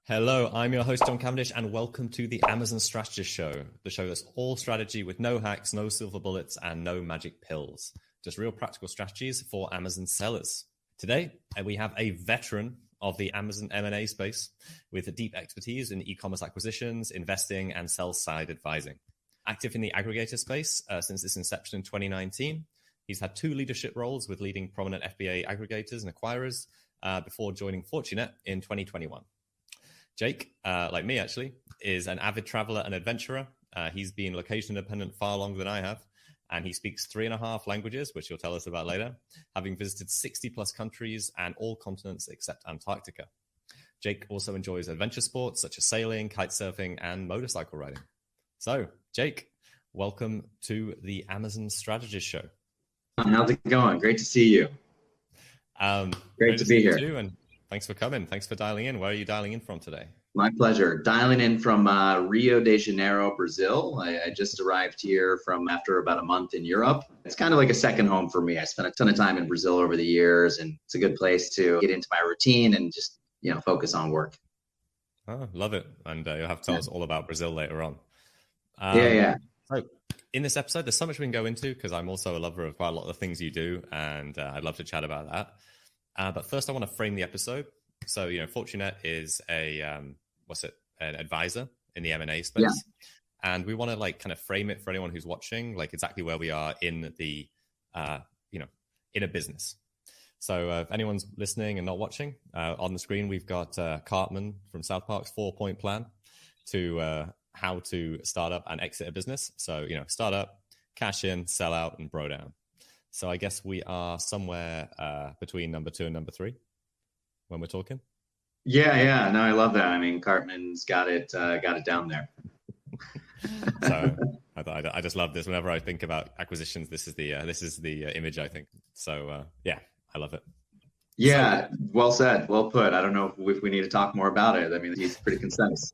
Hello, I'm your host, John Cavendish, and welcome to the Amazon Strategist Show, the show that's all strategy with no hacks, no silver bullets, and no magic pills. Just real practical strategies for Amazon sellers. Today, we have a veteran of the Amazon M&A space with a deep expertise in e-commerce acquisitions, investing, and sell-side advising. Active in the aggregator space since its inception in 2019, he's had 2 leadership roles with leading prominent FBA aggregators and acquirers before joining Fortunet in 2021. Jake, like me actually, is an avid traveler and adventurer. He's been location independent far longer than I have, and he speaks 3.5 languages, which he'll tell us about later, having visited 60 plus countries and all continents except Antarctica. Jake also enjoys adventure sports such as sailing, kite surfing, and motorcycle riding. So, Jake, welcome to the Amazon Strategist Show. How's it going? Great to see you. Great to be here. Too, and thanks for coming. Thanks for dialing in. Where are you dialing in from today? My pleasure. Dialing in from Rio de Janeiro, Brazil. I just arrived here from after about a month in Europe. It's kind of like a second home for me. I spent a ton of time in Brazil over the years, and it's a good place to get into my routine and just, focus on work. Oh, love it. And you'll have to tell us all about Brazil later on. Yeah. So in this episode, there's so much we can go into because I'm also a lover of quite a lot of the things you do, and I'd love to chat about that. But first, I want to frame the episode. So, Fortunet is an advisor in the M&A space. Yeah. And we want to kind of frame it for anyone who's watching, exactly where we are in the, in a business. So if anyone's listening and not watching, on the screen, we've got Cartman from South Park's 4-point plan to how to start up and exit a business. So, start up, cash in, sell out, and bro down. So I guess we are somewhere between number 2 and number 3 when we're talking. Yeah. No, I love that. I mean, Cartman's got it down there. So I just love this. Whenever I think about acquisitions, this is the image I think. So yeah, I love it. Yeah, well said, well put. I don't know if we need to talk more about it. I mean, he's pretty concise.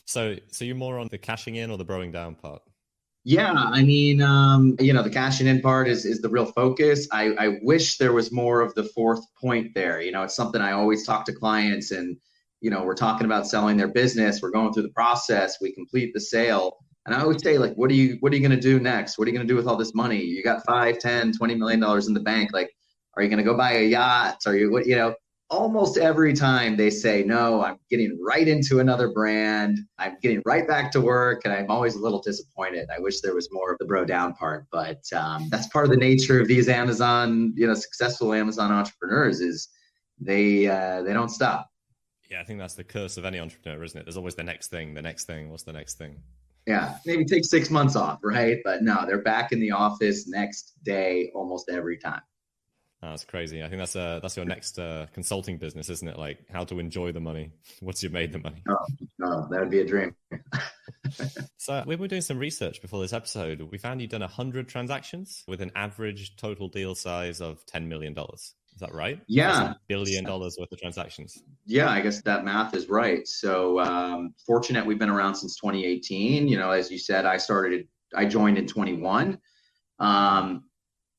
So you're more on the cashing in or the broing down part? Yeah, I mean, the cashing in part is the real focus. I wish there was more of the 4th point there. It's something I always talk to clients, and, we're talking about selling their business. We're going through the process. We complete the sale. And I always say, what are you going to do next? What are you going to do with all this money? You got $5, $10, $20 million in the bank. Are you going to go buy a yacht? Are you, almost every time they say, no, I'm getting right into another brand. I'm getting right back to work. And I'm always a little disappointed. I wish there was more of the bro down part, but that's part of the nature of these Amazon, successful Amazon entrepreneurs is they don't stop. Yeah, I think that's the curse of any entrepreneur, isn't it? There's always the next thing. What's the next thing? Yeah, maybe take 6 months off, right? But no, they're back in the office next day almost every time. That's crazy. I think that's your next consulting business, isn't it? How to enjoy the money once you've made the money. Oh, that would be a dream. So we were doing some research before this episode. We found you'd done 100 transactions with an average total deal size of $10 million. Is that right? Yeah. $1 billion worth of transactions. Yeah, I guess that math is right. So Fortunet, we've been around since 2018. As you said, I joined in 21.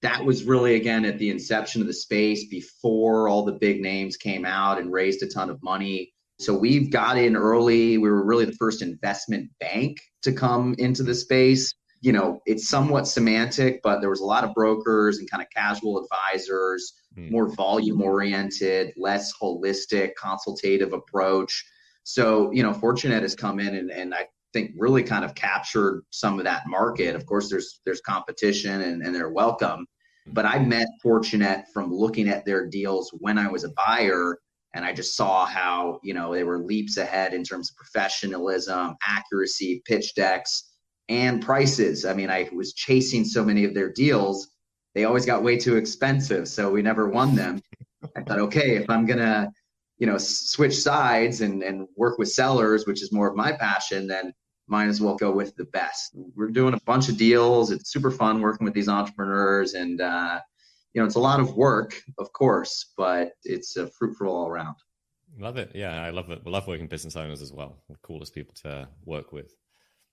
That was really, again, at the inception of the space before all the big names came out and raised a ton of money. So we've got in early. We were really the first investment bank to come into the space. It's somewhat semantic, but there was a lot of brokers and kind of casual advisors, more volume oriented, less holistic, consultative approach. So, Fortunet has come in and I think really kind of captured some of that market. Of course, there's competition and they're welcome. But I met Fortunet from looking at their deals when I was a buyer, and I just saw how, they were leaps ahead in terms of professionalism, accuracy, pitch decks, and prices. I mean, I was chasing so many of their deals. They always got way too expensive, so we never won them. I thought, okay, if I'm going to, switch sides and work with sellers, which is more of my passion, then might as well go with the best. We're doing a bunch of deals. It's super fun working with these entrepreneurs, and it's a lot of work, of course, but it's fruitful all around. Love it. Yeah, I love it. We love working with business owners as well. The coolest people to work with.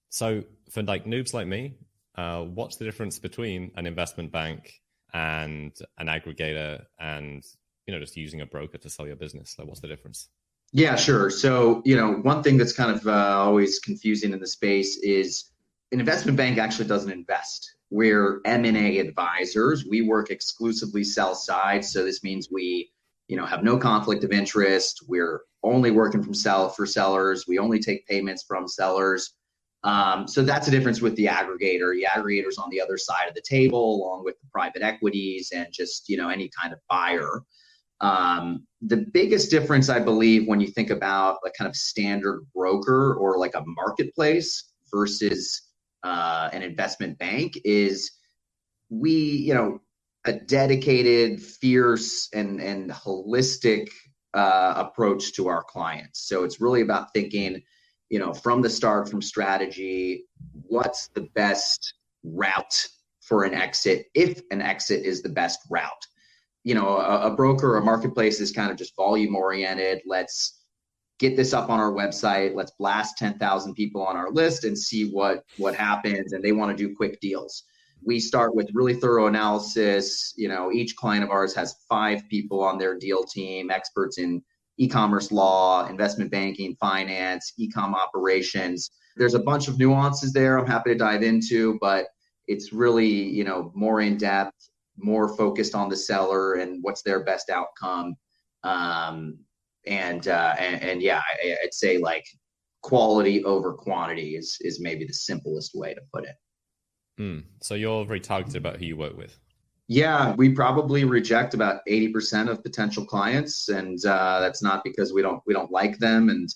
So for noobs like me, what's the difference between an investment bank and an aggregator and just using a broker to sell your business? What's the difference? Yeah, sure. So, one thing that's kind of always confusing in the space is an investment bank actually doesn't invest. We're M&A advisors. We work exclusively sell side. So this means we, have no conflict of interest. We're only working for sellers. We only take payments from sellers. So that's the difference with the aggregator. The aggregator's on the other side of the table, along with the private equities and just, any kind of buyer. The biggest difference, I believe, when you think about a kind of standard broker or like a marketplace versus an investment bank is we, a dedicated, fierce, and holistic approach to our clients. So it's really about thinking, from the start, from strategy, what's the best route for an exit, if an exit is the best route. A broker or a marketplace is kind of just volume oriented. Let's get this up on our website. Let's blast 10,000 people on our list and see what happens. And they want to do quick deals. We start with really thorough analysis. Each client of ours has 5 people on their deal team, experts in e-commerce law, investment banking, finance, e-com operations. There's a bunch of nuances there I'm happy to dive into, but it's really, more in depth, more focused on the seller and what's their best outcome. And yeah, I'd say like quality over quantity is maybe the simplest way to put it. So you're very targeted about who you work with. Yeah, we probably reject about 80% of potential clients, and that's not because we don't like them and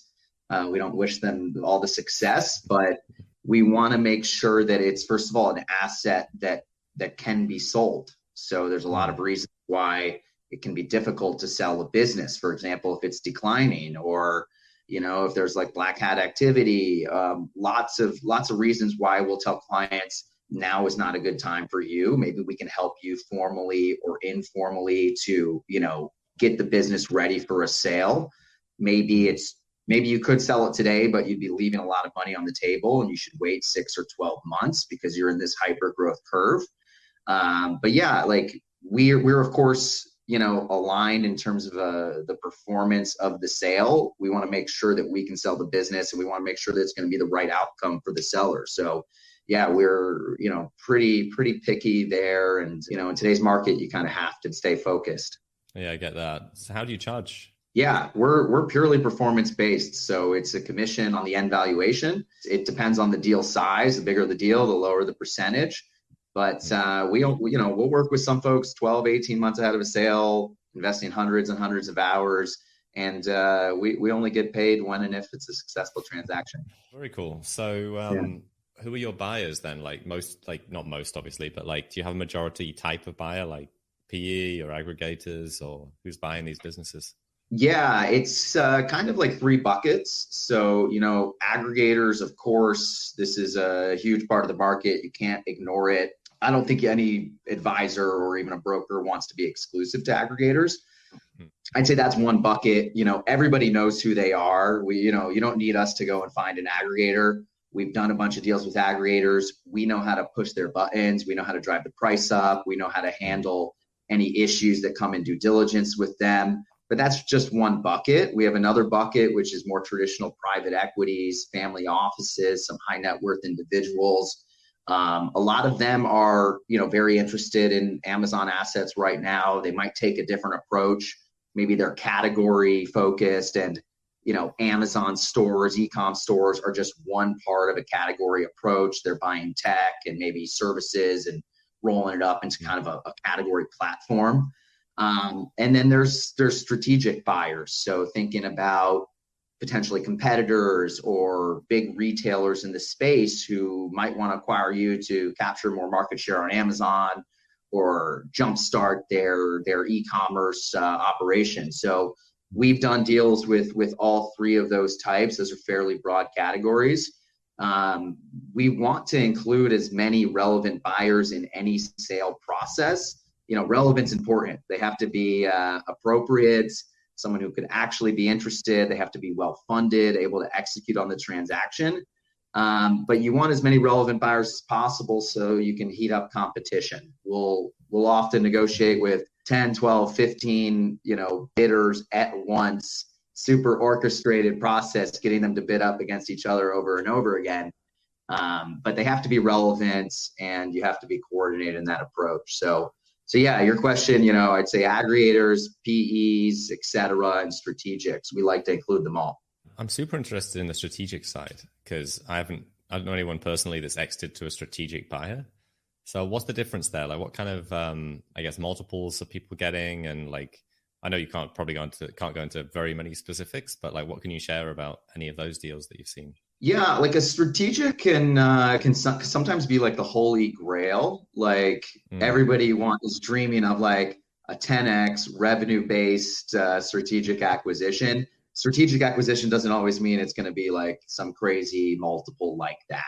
we don't wish them all the success, but we want to make sure that it's, first of all, an asset that can be sold. So there's a lot of reasons why it can be difficult to sell a business. For example, if it's declining, or if there's like black hat activity, lots of reasons why we'll tell clients now is not a good time for you. Maybe we can help you formally or informally to get the business ready for a sale. Maybe you could sell it today, but you'd be leaving a lot of money on the table, and you should wait 6 or 12 months because you're in this hyper growth curve. But yeah, like we're of course, aligned in terms of the performance of the sale. We want to make sure that we can sell the business, and we want to make sure that it's going to be the right outcome for the seller. So yeah, we're, pretty picky there. And, in today's market, you kind of have to stay focused. Yeah, I get that. So how do you charge? Yeah, we're purely performance based. So it's a commission on the end valuation. It depends on the deal size. The bigger the deal, the lower the percentage. But we'll work with some folks 12, 18 months ahead of a sale, investing hundreds and hundreds of hours. And we only get paid when and if it's a successful transaction. Very cool. So who are your buyers then? Like not most obviously, but like, do you have a majority type of buyer, like PE or aggregators, or who's buying these businesses? Yeah, it's kind of like 3 buckets. So, aggregators, of course, this is a huge part of the market. You can't ignore it. I don't think any advisor or even a broker wants to be exclusive to aggregators. I'd say that's one bucket. Everybody knows who they are. You don't need us to go and find an aggregator. We've done a bunch of deals with aggregators. We know how to push their buttons. We know how to drive the price up. We know how to handle any issues that come in due diligence with them. But that's just one bucket. We have another bucket, which is more traditional private equities, family offices, some high net worth individuals. A lot of them are, very interested in Amazon assets right now. They might take a different approach. Maybe they're category focused, and Amazon stores, e-com stores are just one part of a category approach. They're buying tech and maybe services and rolling it up into kind of a category platform. And then there's strategic buyers. So thinking about potentially competitors or big retailers in the space who might want to acquire you to capture more market share on Amazon or jumpstart their e-commerce operation. So we've done deals with all 3 of those types. Those are fairly broad categories. We want to include as many relevant buyers in any sale process. Relevance important. They have to be appropriate, someone who could actually be interested. They have to be well-funded, able to execute on the transaction. But you want as many relevant buyers as possible so you can heat up competition. We'll often negotiate with 10, 12, 15, bidders at once. super orchestrated process, getting them to bid up against each other over and over again. But they have to be relevant, and you have to be coordinated in that approach. So yeah, your question, I'd say aggregators, PEs, et cetera, and strategics. We like to include them all. I'm super interested in the strategic side because I don't know anyone personally that's exited to a strategic buyer. So what's the difference there? Like what kind of, I guess, multiples are people getting? And like, I know you can't go into very many specifics, but like, what can you share about any of those deals that you've seen? Yeah, like a strategic can sometimes be like the holy grail. Like everybody is dreaming of like a 10x revenue based strategic acquisition. Strategic acquisition doesn't always mean it's going to be like some crazy multiple like that.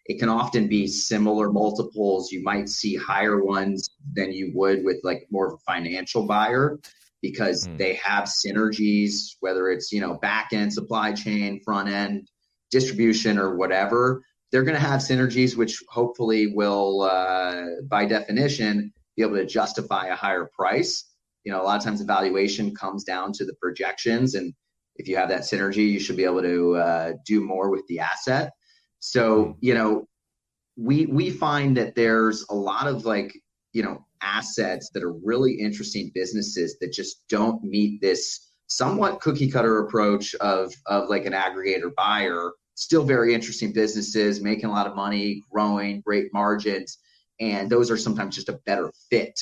It can often be similar multiples. You might see higher ones than you would with like more of a financial buyer because they have synergies, whether it's, back end supply chain, front end distribution or whatever. They're going to have synergies, which hopefully will, by definition, be able to justify a higher price. A lot of times the valuation comes down to the projections, and if you have that synergy, you should be able to do more with the asset. So, we find that there's a lot of like, assets that are really interesting businesses that just don't meet this somewhat cookie cutter approach of like an aggregator buyer. Still very interesting businesses, making a lot of money, growing, great margins. And those are sometimes just a better fit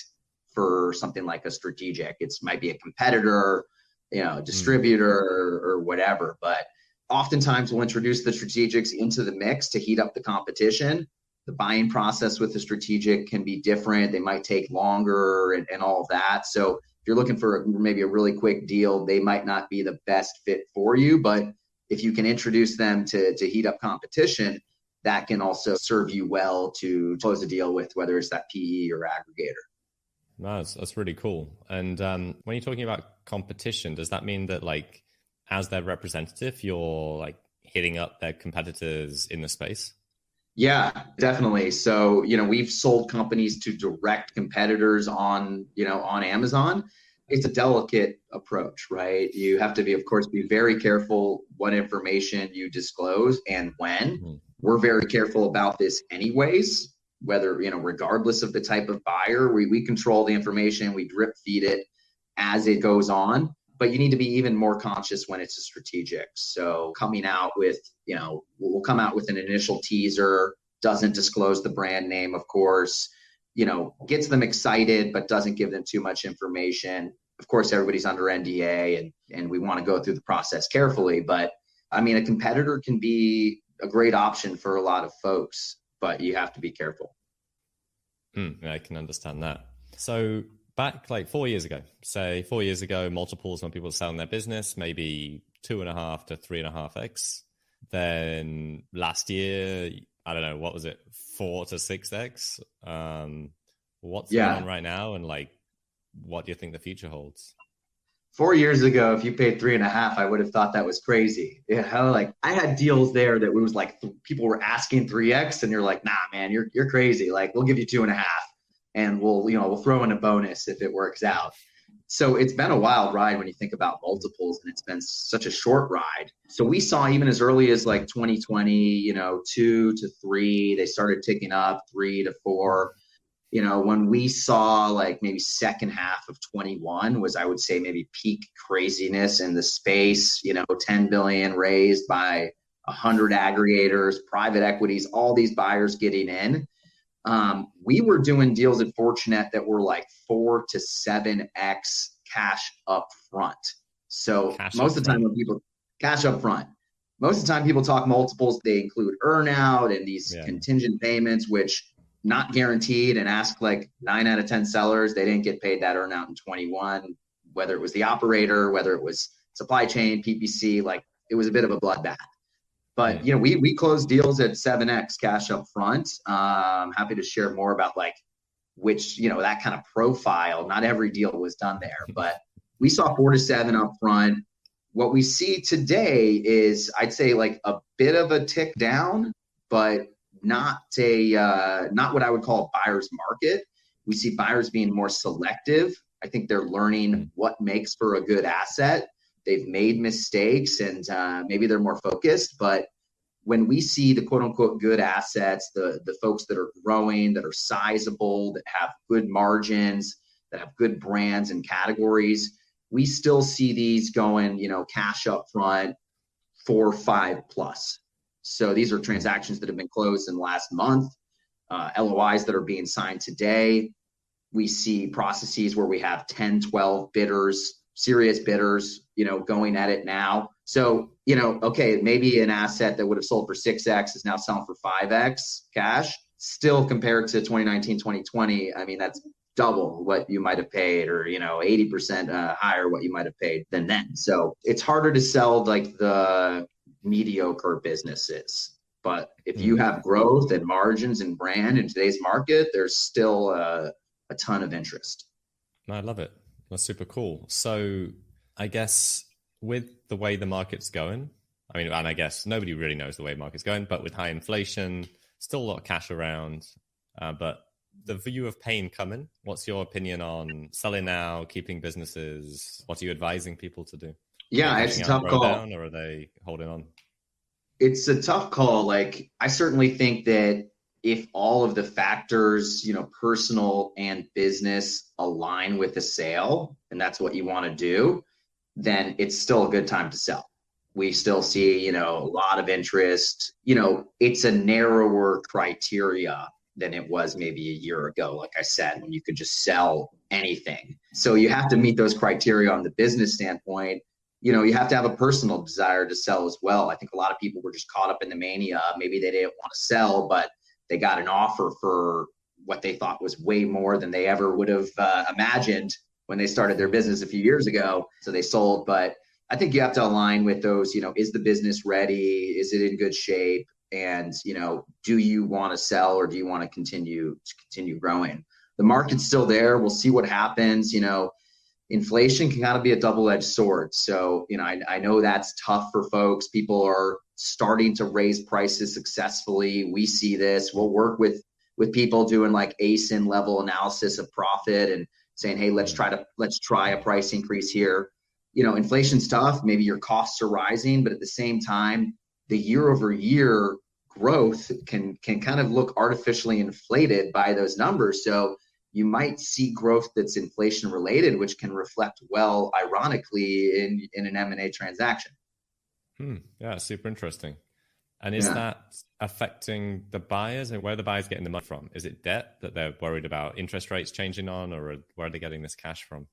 for something like a strategic. It might be a competitor, distributor or whatever. But oftentimes we'll introduce the strategics into the mix to heat up the competition. The buying process with the strategic can be different. They might take longer and all of that. So if you're looking for maybe a really quick deal, they might not be the best fit for you. But if you can introduce them to heat up competition, that can also serve you well to close a deal with, whether it's that PE or aggregator. No, that's really cool. And when you're talking about competition, does that mean that like as their representative, you're like hitting up their competitors in the space? Yeah, definitely. So, we've sold companies to direct competitors on Amazon. It's a delicate approach, right? You have to of course, be very careful what information you disclose and when. We're very careful about this anyways, whether, regardless of the type of buyer, we control the information, we drip feed it as it goes on. But you need to be even more conscious when it's a strategic. So coming out with, we'll come out with an initial teaser, doesn't disclose the brand name, of course, gets them excited, but doesn't give them too much information. Of course, everybody's under NDA and we want to go through the process carefully. But I mean, a competitor can be a great option for a lot of folks, but you have to be careful. I can understand that. So back like 4 years ago, multiples when people were selling their business, maybe 2.5 to 3.5x. Then last year, I don't know, what was it, 4 to 6x? What's going on right now? And like, what do you think the future holds? 4 years ago, if you paid 3.5, I would have thought that was crazy. Like I had deals there that it was like people were asking 3x, and you're like, nah, man, you're crazy. Like we'll give you 2.5. And we'll throw in a bonus if it works out. So it's been a wild ride when you think about multiples, and it's been such a short ride. So we saw even as early as like 2020, 2 to 3, they started ticking up 3 to 4. When we saw like maybe second half of 21 was, I would say, maybe peak craziness in the space, 10 billion raised by 100 aggregators, private equities, all these buyers getting in. We were doing deals at Fortunet that were like 4 to 7x cash up front. So most of the time when people cash up front, most of the time people talk multiples, they include earnout and these contingent payments, which not guaranteed, and ask like 9 out of 10 sellers, they didn't get paid that earnout in 21, whether it was the operator, whether it was supply chain, PPC, like it was a bit of a bloodbath. But, we closed deals at 7x cash up front. I'm happy to share more about like which, that kind of profile. Not every deal was done there, but we saw 4 to 7 up front. What we see today is, I'd say, like a bit of a tick down, but not what I would call a buyer's market. We see buyers being more selective. I think they're learning what makes for a good asset. they've made mistakes and maybe they're more focused. But when we see the quote unquote good assets, the folks that are growing, that are sizable, that have good margins, that have good brands and categories, we still see these going, cash up front, 4, 5 plus. So these are transactions that have been closed in the last month, LOIs that are being signed today. We see processes where we have 10, 12 bidders, serious bidders, going at it now. So, okay, maybe an asset that would have sold for 6x is now selling for 5x cash. Still compared to 2019, 2020, I mean, that's double what you might have paid, or 80% higher what you might have paid than then. So it's harder to sell like the mediocre businesses. But if you have growth and margins and brand in today's market, there's still a ton of interest. I love it. That's super cool. So I guess with the way the market's going, and I guess nobody really knows the way the market's going, but with high inflation, still a lot of cash around, but the view of pain coming, what's your opinion on selling now, keeping businesses? What are you advising people to do? Yeah, it's a tough call. Down, or are they holding on? It's a tough call. Like, I certainly think that if all of the factors, personal and business align with the sale, and that's what you want to do, then it's still a good time to sell. We still see, a lot of interest. It's a narrower criteria than it was maybe a year ago, like I said, when you could just sell anything. So you have to meet those criteria on the business standpoint. You have to have a personal desire to sell as well. I think a lot of people were just caught up in the mania. Maybe they didn't want to sell, but they got an offer for what they thought was way more than they ever would have imagined when they started their business a few years ago. So they sold. But I think you have to align with those, is the business ready? Is it in good shape? And, do you want to sell, or do you want to continue growing? The market's still there. We'll see what happens. Inflation can kind of be a double-edged sword. So, I know that's tough for folks. People are starting to raise prices successfully. We see this. We'll work with people doing like ASIN level analysis of profit and saying, hey, let's try a price increase here. Inflation's tough. Maybe your costs are rising, but at the same time, the year over year growth can kind of look artificially inflated by those numbers. So you might see growth that's inflation related, which can reflect well, ironically, in an M&A transaction. Yeah, super interesting. And is that affecting the buyers, and where are the buyers getting the money from? Is it debt that they're worried about interest rates changing on, or where are they getting this cash from?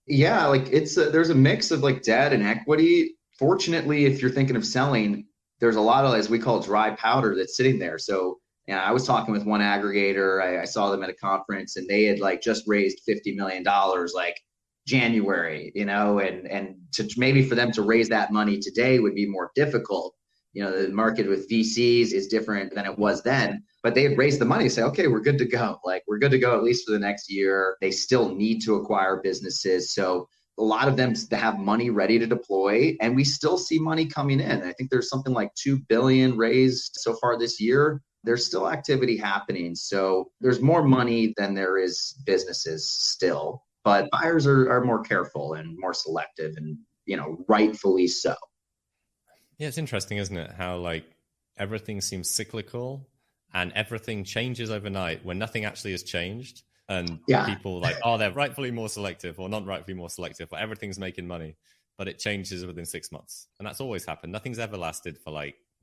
Yeah, like there's a mix of like debt and equity. Fortunately, if you're thinking of selling, there's a lot of, as we call, dry powder that's sitting there. So I was talking with one aggregator. I saw them at a conference, and they had like just raised $50 million like January, and to maybe for them to raise that money today would be more difficult. The market with VCs is different than it was then, but they had raised the money, say, okay, we're good to go. Like, we're good to go at least for the next year. They still need to acquire businesses. So a lot of them have money ready to deploy, and we still see money coming in. I think there's something like $2 billion raised so far this year. There's still activity happening. So there's more money than there is businesses still, but buyers are more careful and more selective, and, rightfully so. Yeah, it's interesting, isn't it? How like everything seems cyclical and everything changes overnight when nothing actually has changed. And people like, they're rightfully more selective or not rightfully more selective, but everything's making money, but it changes within 6 months. And that's always happened. Nothing's ever lasted for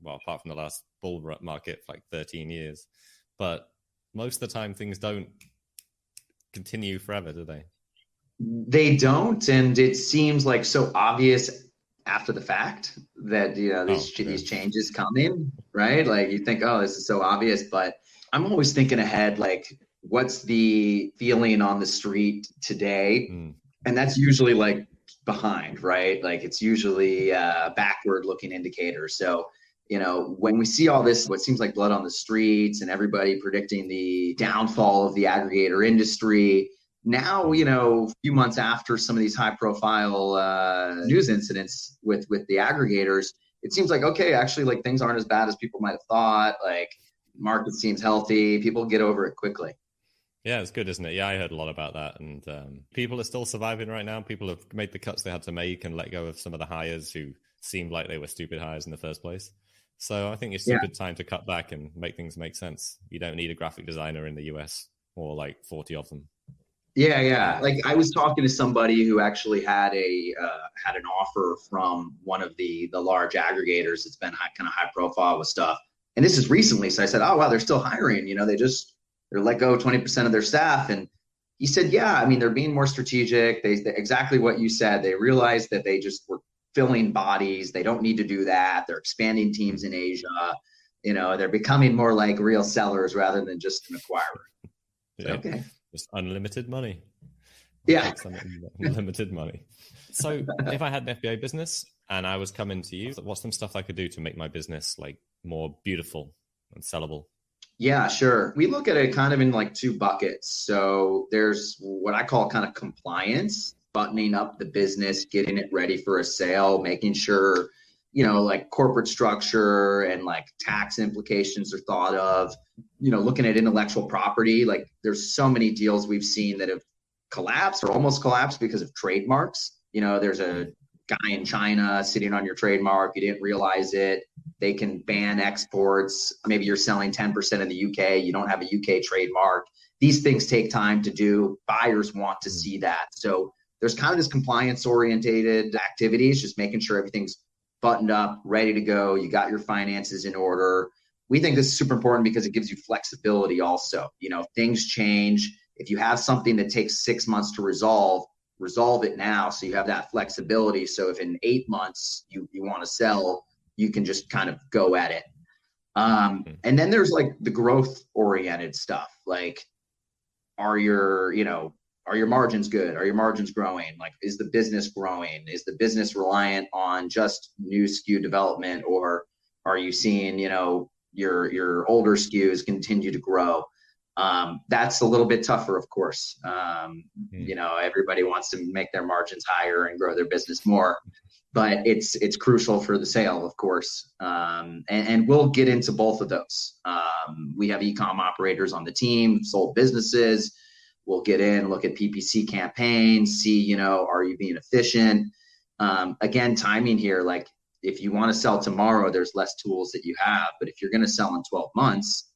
apart from the last bull market for 13 years. But most of the time things don't continue forever, do they? They don't. And it seems like so obvious after the fact that, these changes come in, right? Like, you think, this is so obvious, but I'm always thinking ahead, like, what's the feeling on the street today? And that's usually like behind, right? Like, it's usually a backward looking indicator. So, when we see all this, what seems like blood on the streets and everybody predicting the downfall of the aggregator industry, now, a few months after some of these high profile news incidents with the aggregators, it seems like, okay, actually, like, things aren't as bad as people might have thought. Like, market seems healthy. People get over it quickly. Yeah, it's good, isn't it? Yeah, I heard a lot about that. And people are still surviving right now. People have made the cuts they had to make and let go of some of the hires who seemed like they were stupid hires in the first place. So I think it's a Yeah. good time to cut back and make things make sense. You don't need a graphic designer in the US or like 40 of them. Yeah, yeah. Like I was talking to somebody who actually had had an offer from one of the large aggregators that's been kind of high profile with stuff. And this is recently, so I said, "Oh wow, they're still hiring. You know, they're let go 20% of their staff." And he said, "Yeah, I mean, they're being more strategic. They exactly what you said. They realized that they just were filling bodies. They don't need to do that. They're expanding teams in Asia. You know, they're becoming more like real sellers rather than just an acquirer." So, Yeah, okay. just unlimited money. Yeah. Take some unlimited money. So if I had an FBA business and I was coming to you, what's some stuff I could do to make my business like more beautiful and sellable? Yeah, sure. We look at it kind of in like two buckets. So there's what I call kind of compliance, buttoning up the business, getting it ready for a sale, making sure, like corporate structure and like tax implications are thought of, looking at intellectual property. Like there's so many deals we've seen that have collapsed or almost collapsed because of trademarks. There's a guy in China sitting on your trademark. You didn't realize it. They can ban exports. Maybe you're selling 10% in the UK. You don't have a UK trademark. These things take time to do. Buyers want to see that. So there's kind of this compliance orientated activities, just making sure everything's buttoned up, ready to go. You got your finances in order. We think this is super important because it gives you flexibility also. Things change. If you have something that takes 6 months to resolve it now. So you have that flexibility. So if in 8 months you want to sell, you can just kind of go at it. And then there's like the growth oriented stuff. Like, are your margins good? Are your margins growing? Like, is the business growing? Is the business reliant on just new SKU development? Or are you seeing, your older SKUs continue to grow? That's a little bit tougher, of course. Everybody wants to make their margins higher and grow their business more, but it's crucial for the sale, of course. And we'll get into both of those. We have e-com operators on the team, sold businesses. We'll get in, look at PPC campaigns, see, are you being efficient? Again, timing here, like if you want to sell tomorrow, there's less tools that you have, but if you're going to sell in 12 months,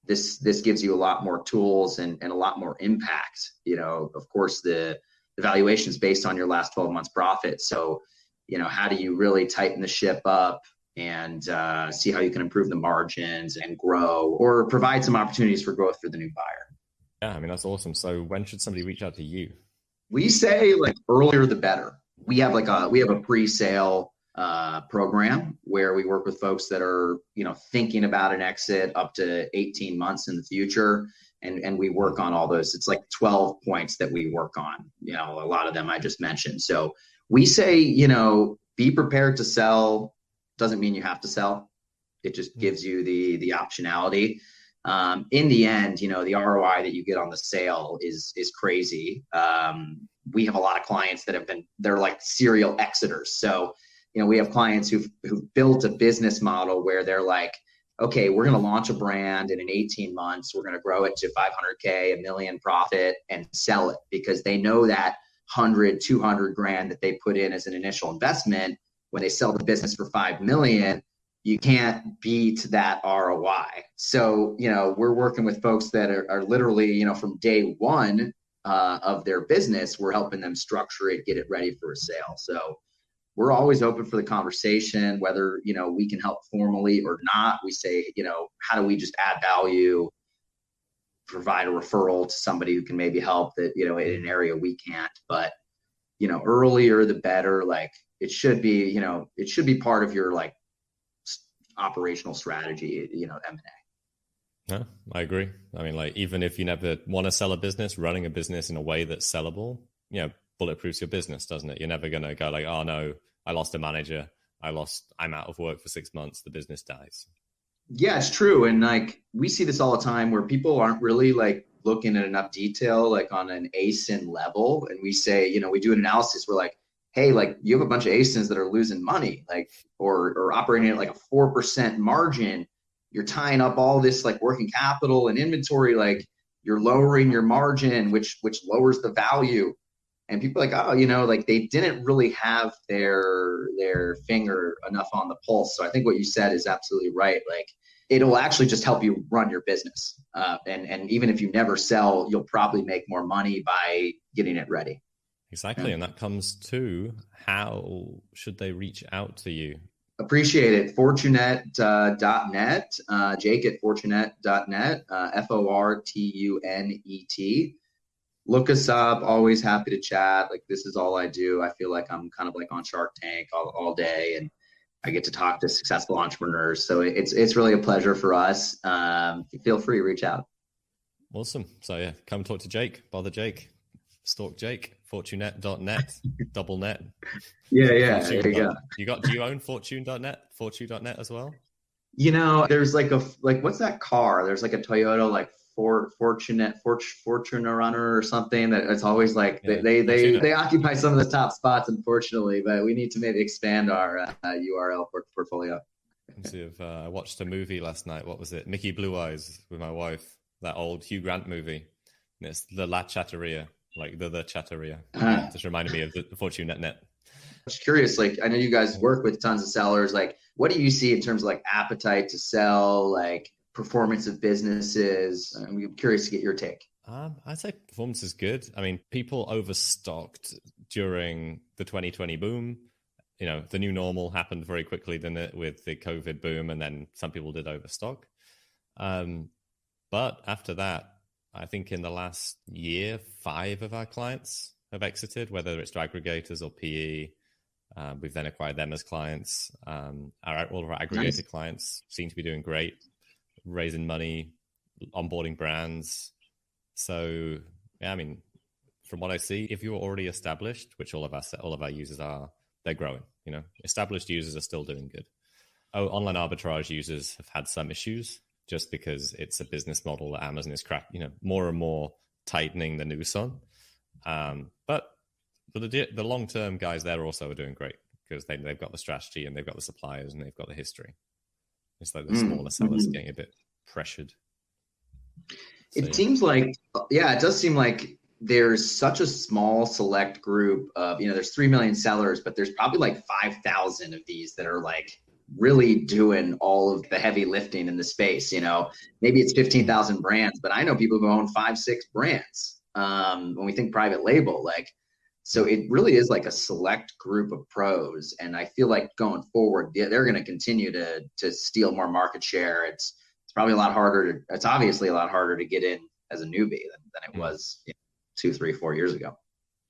this gives you a lot more tools and a lot more impact. Of course, the valuation is based on your last 12 months profit. So, how do you really tighten the ship up and see how you can improve the margins and grow or provide some opportunities for growth for the new buyer? Yeah, I mean, that's awesome. So when should somebody reach out to you? We say like earlier the better. We have a pre-sale program where we work with folks that are, thinking about an exit up to 18 months in the future. And we work on all those. It's like 12 points that we work on, a lot of them I just mentioned. So we say, be prepared to sell. Doesn't mean you have to sell. It just gives you the optionality. In the end, the ROI that you get on the sale is crazy. We have a lot of clients that they're like serial exiters. So, we have clients who've built a business model where they're like, okay, we're going to launch a brand and in 18 months, we're going to grow it to 500K, $1 million profit and sell it because they know that 100, 200 grand that they put in as an initial investment, when they sell the business for 5 million, you can't beat that ROI. So, we're working with folks that are literally, from day one of their business, we're helping them structure it, get it ready for a sale. So we're always open for the conversation, whether, we can help formally or not. We say, how do we just add value, provide a referral to somebody who can maybe help that, in an area we can't. But, earlier the better. Like it should be, it should be part of your like operational strategy, M&A. Yeah, I agree. I mean, like even if you never want to sell a business, running a business in a way that's sellable, bulletproofs your business, doesn't it? You're never going to go like, oh no, I lost a manager. I'm out of work for 6 months. The business dies. Yeah, it's true. And like, we see this all the time where people aren't really like looking at enough detail, like on an ASIN level. And we say, we do an analysis. We're like, hey, like you have a bunch of ASINs that are losing money, like, or operating at like a 4% margin. You're tying up all this like working capital and inventory. Like, you're lowering your margin, which lowers the value. And people are like, oh, like they didn't really have their finger enough on the pulse. So I think what you said is absolutely right. Like it'll actually just help you run your business. And even if you never sell, you'll probably make more money by getting it ready. Exactly. And that comes to how should they reach out to you? Appreciate it. Fortunet.net, Jake at Fortunet.net, Fortunet. Look us up. Always happy to chat. Like this is all I do. I feel like I'm kind of like on Shark Tank all day, and I get to talk to successful entrepreneurs. So it's really a pleasure for us. Feel free to reach out. Awesome. So yeah, come talk to Jake. Bother Jake. Stalk Jake. Fortunet.net. Double net. Yeah. There you go. Do you own Fortune.net? Fortune.net as well? There's what's that car? There's like a Toyota like Fortuner runner or something that it's always like they occupy some of the top spots, unfortunately, but we need to maybe expand our URL portfolio. Let's see if I watched a movie last night. What was it? Mickey Blue Eyes with my wife. That old Hugh Grant movie. And it's the La Chatteria, like the Chatteria. Just reminded me of the Fortune.net. I'm just curious, like I know you guys work with tons of sellers. Like, what do you see in terms of like appetite to sell, like performance of businesses? I'm curious to get your take. I'd say performance is good. I mean, people overstocked during the 2020 boom. The new normal happened very quickly with the COVID boom, and then some people did overstock. But after that, I think in the last year, 5 of our clients have exited, whether it's to aggregators or PE. We've then acquired them as clients. All of our aggregator clients seem to be doing great, raising money, onboarding brands. So, yeah, I mean, from what I see, if you're already established, which all of our users are, they're growing. Established users are still doing good. Online arbitrage users have had some issues just because it's a business model that Amazon is more and more tightening the noose on. But the long-term guys there also are doing great because they've got the strategy and they've got the suppliers and they've got the history. It's like the smaller sellers getting a bit pressured. It seems like, it does seem like there's such a small select group of, there's 3 million sellers, but there's probably like 5,000 of these that are like really doing all of the heavy lifting in the space. Maybe it's 15,000 brands, but I know people who own 5-6 brands. When we think private label, so it really is like a select group of pros. And I feel like going forward, they're going to continue to steal more market share. It's probably it's obviously a lot harder to get in as a newbie than it was 2, 3, 4 years ago.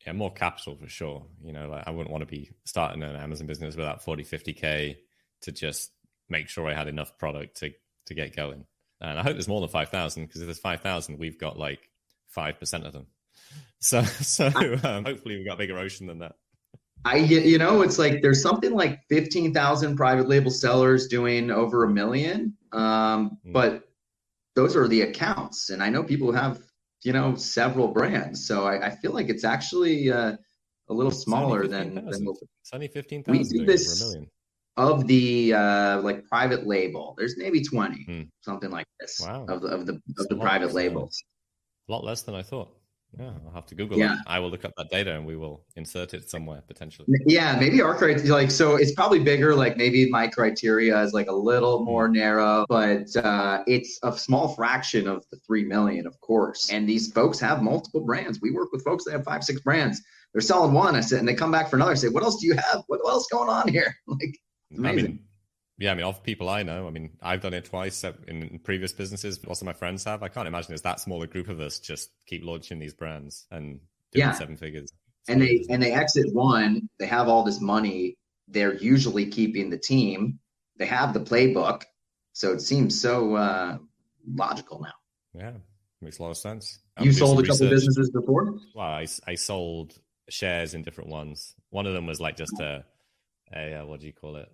Yeah, more capital for sure. I wouldn't want to be starting an Amazon business without 40, 50K to just make sure I had enough product to get going. And I hope there's more than 5,000, because if there's 5,000, we've got like 5% of them. So hopefully we've got a bigger ocean than that. It's like there's something like 15,000 private label sellers doing over 1 million. But those are the accounts. And I know people who have, several brands. So I feel like it's actually a little smaller than it's only 15,000. We do this over 1 million. Of the like private label. There's maybe 20, something like this. Wow. Of the private labels. A lot less than I thought. Yeah, I'll have to Google that. I will look up that data and we will insert it somewhere potentially. Yeah, maybe our criteria, so it's probably bigger. Like maybe my criteria is like a little more narrow, but it's a small fraction of the 3 million, of course. And these folks have multiple brands. We work with folks that have 5-6 brands. They're selling one. I said, and they come back for another. I say, what else do you have? What else going on here? Like, it's amazing. Of people I know, I've done it twice in previous businesses. Lots of my friends have. I can't imagine there's that small a group of us just keep launching these brands and doing 7 figures. And they exit one. They have all this money. They're usually keeping the team. They have the playbook. So it seems so logical now. Yeah, makes a lot of sense. You sold a couple businesses before? Well, I sold shares in different ones. One of them was like just a what do you call it?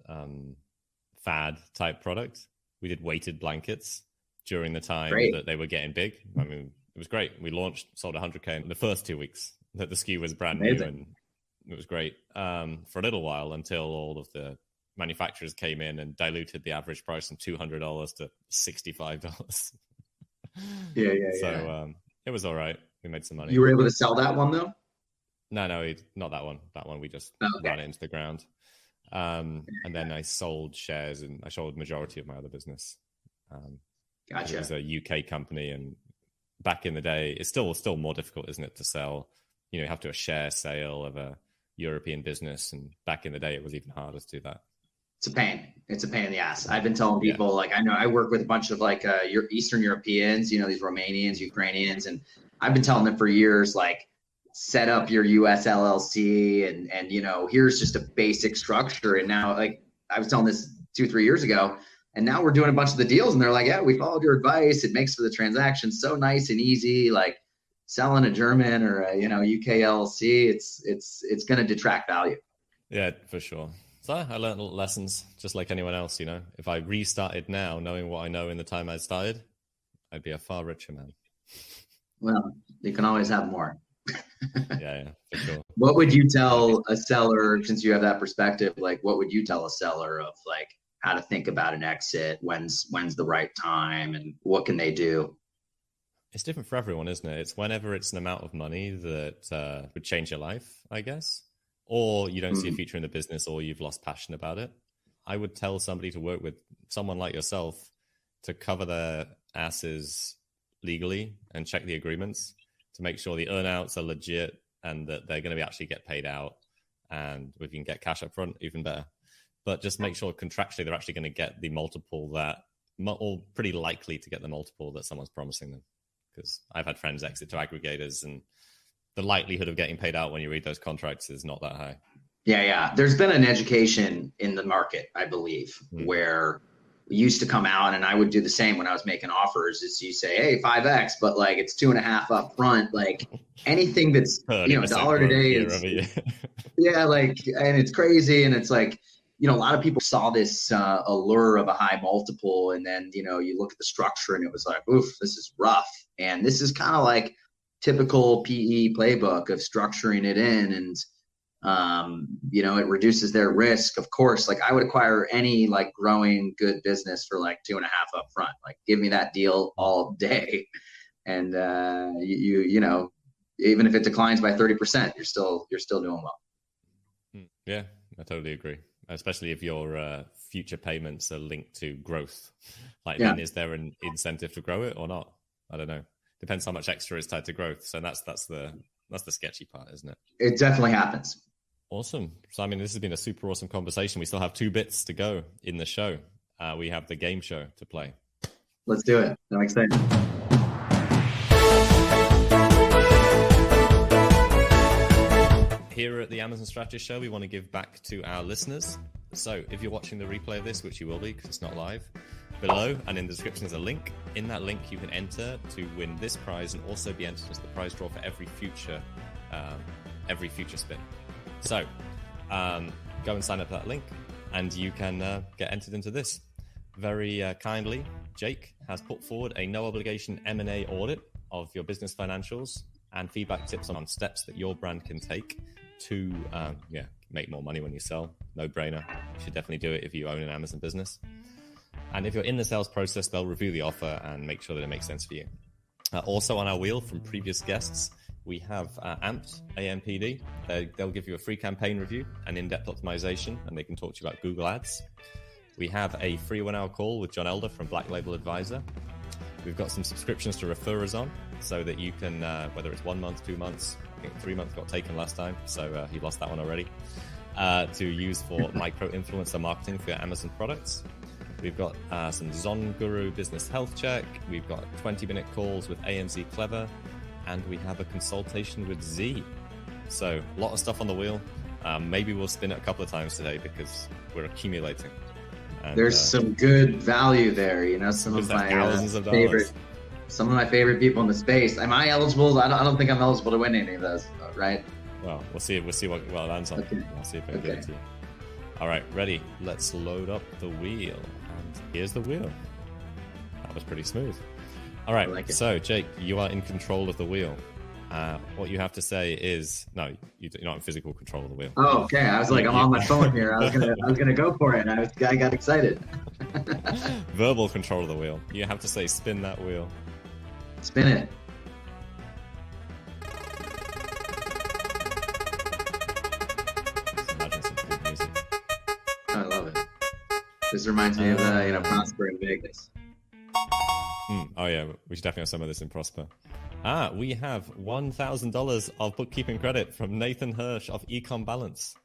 Fad type product. We did weighted blankets during the time that they were getting big. It was great. We sold 100K in the first 2 weeks that the SKU was brand new, and it was great for a little while until all of the manufacturers came in and diluted the average price from $200 to $65. So It was all right. We made some money. You were able to sell that one though? No, not that one. That one we just ran it into the ground. And then I sold shares, and I sold majority of my other business. Gotcha. It was a UK company, and back in the day, it's still more difficult, isn't it, to sell? You have to do a share sale of a European business, and back in the day, it was even harder to do that. It's a pain. It's a pain in the ass. I've been telling people, like, I know I work with a bunch of like Eastern Europeans, these Romanians, Ukrainians, and I've been telling them for years, like, set up your US LLC and here's just a basic structure. And now, like, I was telling this 2-3 years ago, and now we're doing a bunch of the deals, and they're like, yeah, we followed your advice. It makes for the transaction so nice and easy. Like selling a German or a UK LLC, it's going to detract value. Yeah, for sure. So I learned lessons just like anyone else. If I restarted now, knowing what I know in the time I started, I'd be a far richer man. Well, you can always have more. Yeah, for sure. What would you tell a seller, since you have that perspective? Like, what would you tell a seller of like how to think about an exit? When's the right time, and what can they do? It's different for everyone, isn't it? It's whenever it's an amount of money that would change your life, I guess, or you don't see a future in the business, or you've lost passion about it. I would tell somebody to work with someone like yourself to cover their asses legally and check the agreements to make sure the earnouts are legit and that they're going to actually get paid out. And if you can get cash up front, even better. But just make sure contractually they're actually going to get the multiple or pretty likely to get the multiple that someone's promising them. Because I've had friends exit to aggregators, and the likelihood of getting paid out when you read those contracts is not that high. Yeah. There's been an education in the market, I believe, where we used to come out, and I would do the same when I was making offers, is you say, hey, 5X, but like it's 2.5 up front. Like anything that's, $1 today is, and it's crazy. And it's like, a lot of people saw this allure of a high multiple. And then, you look at the structure and it was like, oof, this is rough. And this is kind of like typical PE playbook of structuring it in. And, it reduces their risk. Of course, like I would acquire any like growing good business for like 2.5 up front. Like give me that deal all day. And even if it declines by 30%, you're still doing well. Yeah, I totally agree. Especially if your future payments are linked to growth. Then is there an incentive to grow it or not? I don't know. Depends how much extra is tied to growth. So that's the sketchy part, isn't it? It definitely happens. Awesome. So, this has been a super awesome conversation. We still have 2 bits to go in the show. We have the game show to play. Let's do it. I'm excited. Here at the Amazon Strategist Show, we want to give back to our listeners. So if you're watching the replay of this, which you will be because it's not live, below and in the description is a link. In that link, you can enter to win this prize and also be entered into the prize draw for every future spin. So go and sign up to that link and you can get entered into this. Very kindly, Jake has put forward a no obligation M&A audit of your business financials and feedback tips on steps that your brand can take to make more money when you sell. No brainer. You should definitely do it if you own an Amazon business. And if you're in the sales process, they'll review the offer and make sure that it makes sense for you. Also on our wheel from previous guests, we have Amped, AMPD. They'll give you a free campaign review and in-depth optimization, and they can talk to you about Google Ads. We have a free 1-hour call with John Elder from Black Label Advisor. We've got some subscriptions to refer us on so that you can, whether it's 1 month, 2 months, I think 3 months got taken last time, so he lost that one already, to use for micro-influencer marketing for your Amazon products. We've got some Zon Guru Business Health Check. We've got 20-minute calls with ANZ Clever, and we have a consultation with Z. So a lot of stuff on the wheel. Maybe we'll spin it a couple of times today because we're accumulating. And, there's some good value there, some of my favorite people in the space. Am I eligible? I don't think I'm eligible to win any of those, right? Well, we'll see what it lands on. Okay. We'll see if I can get it to you. All right, ready? Let's load up the wheel. And here's the wheel. That was pretty smooth. All right, so Jake, you are in control of the wheel. What you have to say is no. You're not in physical control of the wheel. Oh, okay. I was like, I'm on my phone here. I was gonna go for it. I got excited. Verbal control of the wheel. You have to say, spin that wheel. Spin it. This reminds me of Prosper in Vegas. Oh yeah, we should definitely have some of this in Prosper. We have $1,000 of bookkeeping credit from Nathan Hirsch of Econ Balance.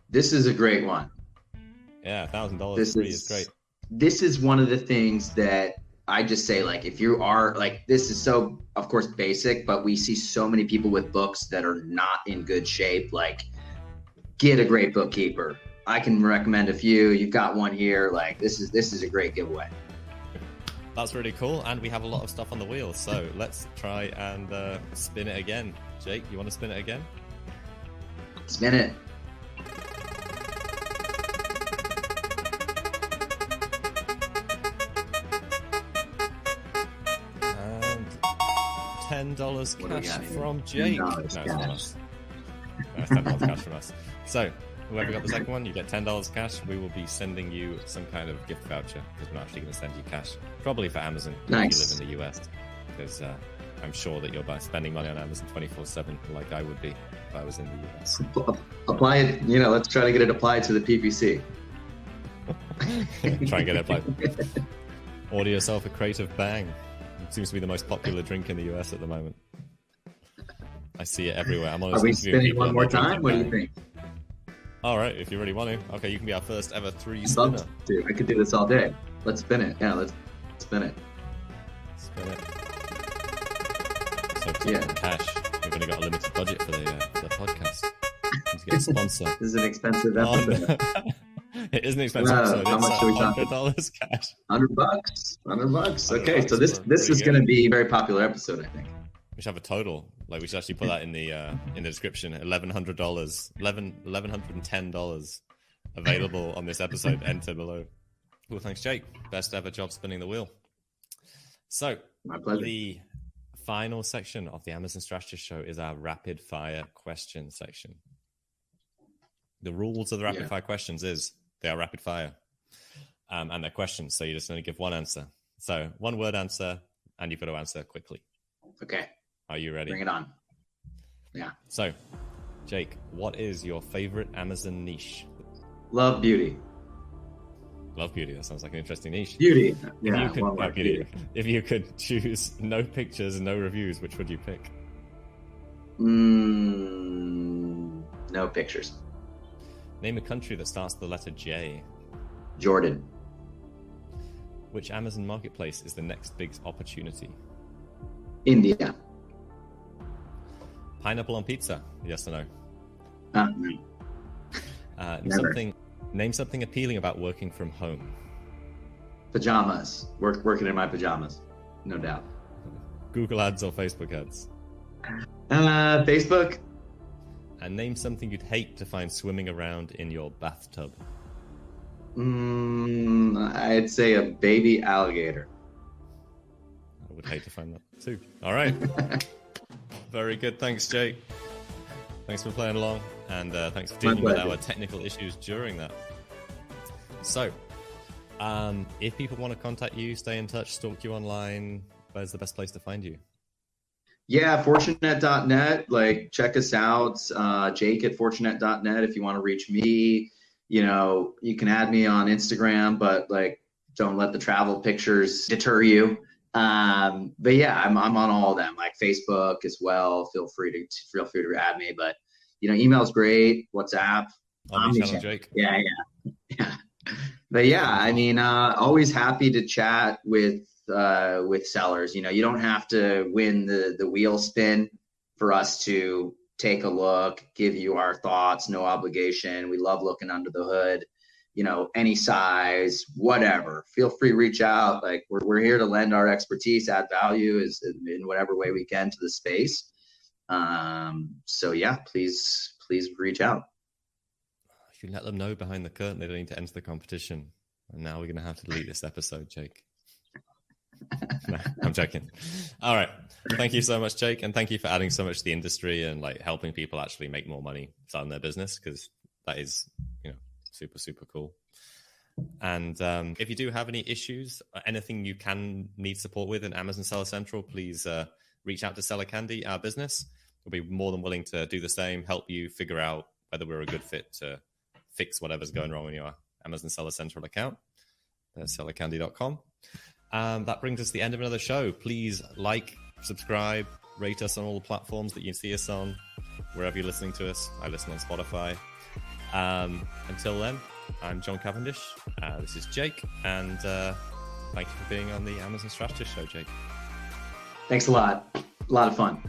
This is a great one. Yeah, $1,000 free is great. This is one of the things that I just say, like, if you are like, this is so, of course, basic, but we see so many people with books that are not in good shape. Like, get a great bookkeeper. I can recommend a few. You've got one here. Like, this is a great giveaway. That's really cool, and we have a lot of stuff on the wheel. So let's try and spin it again. Jake, you want to spin it again? Spin it. $10 cash from Jake. No, it's from us. No, it's $10 cash from us. So, whoever got the second one, you get $10 cash. We will be sending you some kind of gift voucher because we're actually going to send you cash. Probably for Amazon if you live in the US. Because I'm sure that you're spending money on Amazon 24/7 like I would be if I was in the US. Apply it, let's try to get it applied to the PPC. Try and get it applied. Order yourself a crate of Bang. It seems to be the most popular drink in the US at the moment. I see it everywhere. Are we spinning one more time? What do you think? All right, if you really want to. Okay, you can be our first ever 3 spinner. Dude, I could do this all day. Let's spin it. Yeah, let's spin it. Spin it. So cash. We've only got a limited budget for the podcast. To get a sponsor. This is an expensive episode. It is an expensive episode. How much are we talking? $100 cash. $100. Okay, so this is going to be a very popular episode, I think. We should have a total. Like, we should actually put that in the description. $1,100, $1,110 available on this episode. Enter below. Cool, thanks, Jake. Best ever job spinning the wheel. So, my pleasure. The final section of the Amazon Strategist Show is our rapid fire question section. The rules of the rapid fire questions is they are rapid fire, and they're questions. So you just only give one answer. So one word answer, and you've got to answer quickly. Okay. Are you ready? Bring it on. Yeah. So, Jake, what is your favorite Amazon niche? Love beauty. Love beauty. That sounds like an interesting niche. Beauty. Yeah. If you could choose no pictures, no reviews, which would you pick? No pictures. Name a country that starts with the letter J. Jordan. Which Amazon marketplace is the next big opportunity? India. Pineapple on pizza? Yes or no? No. Name something appealing about working from home. Pajamas. Working in my pajamas. No doubt. Google ads or Facebook ads? Facebook. And name something you'd hate to find swimming around in your bathtub. I'd say a baby alligator. I would hate to find that too. All right. Very good. Thanks, Jake. Thanks for playing along. And thanks for dealing with our technical issues during that. So, if people want to contact you, stay in touch, stalk you online, where's the best place to find you? Yeah, Fortunet.net. Like, check us out. Jake at Fortunet.net. If you want to reach me, you can add me on Instagram, but don't let the travel pictures deter you. But yeah, I'm on all of them, like Facebook as well. Feel free to add me. But email's great. WhatsApp. Jake. Yeah. But yeah, I mean, always happy to chat with sellers. You don't have to win the wheel spin for us to take a look, give you our thoughts, no obligation. We love looking under the hood, any size, whatever. Feel free to reach out. Like, we're here to lend our expertise, add value in whatever way we can to the space. So yeah, please reach out. You can let them know behind the curtain they don't need to enter the competition. And now we're going to have to delete this episode, Jake. No, I'm joking. All right. Thank you so much, Jake. And thank you for adding so much to the industry and helping people actually make more money selling their business, because that is, super, super cool. And if you do have any issues, anything you can need support with in Amazon Seller Central, please reach out to Seller Candy, our business. We'll be more than willing to do the same, help you figure out whether we're a good fit to fix whatever's going wrong in your Amazon Seller Central account. That's sellercandy.com. That brings us to the end of another show. Please like, subscribe, rate us on all the platforms that you see us on, wherever you're listening to us. I listen on Spotify. Until then, I'm John Cavendish. This is Jake, and thank you for being on the Amazon Strategist Show, Jake. Thanks a lot. A lot of fun.